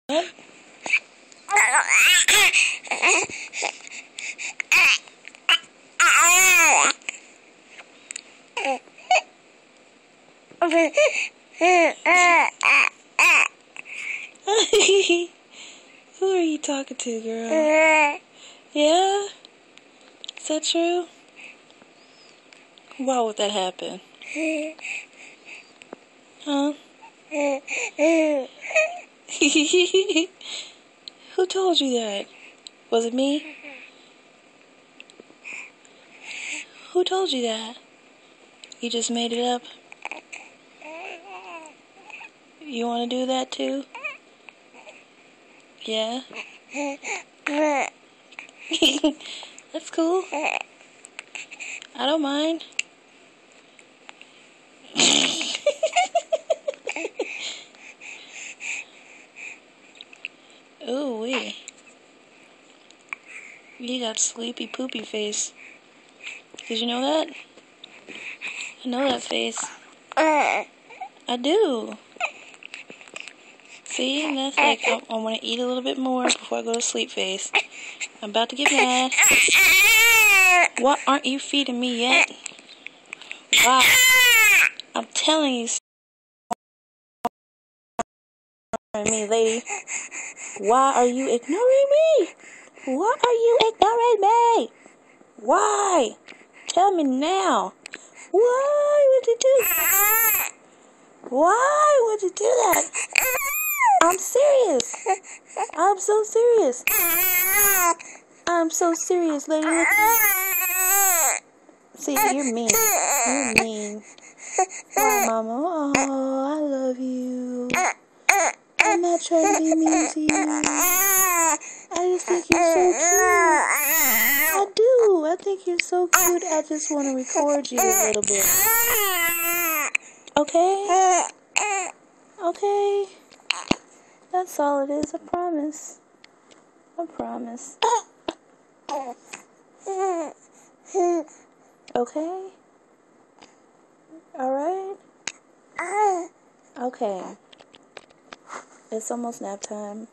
What? Who are you talking to, girl? Yeah? Is that true? Why would that happen? Huh? Who told you that? Was it me? Who told you that? You just made it up? You want to do that too? Yeah? That's cool. I don't mind. Ooh wee. You got sleepy poopy face. Did you know that? I know that face. I do. See, and that's like, I want to eat a little bit more before I go to sleep face. I'm about to get mad. What, aren't you feeding me yet? Why? I'm telling you, me, lady. Why are you ignoring me? Why are you ignoring me? Why? Tell me now. Why would you do that? Why would you do that? I'm serious. I'm so serious. I'm so serious, lady. See, you're mean. You're mean. Why, Mama? Oh, I love you. I'm not trying to be mean to you. I just think you're so cute. I do. I think you're so cute. I just want to record you a little bit. Okay? Okay? That's all it is. I promise. I promise. Okay? Alright? Okay. It's almost nap time.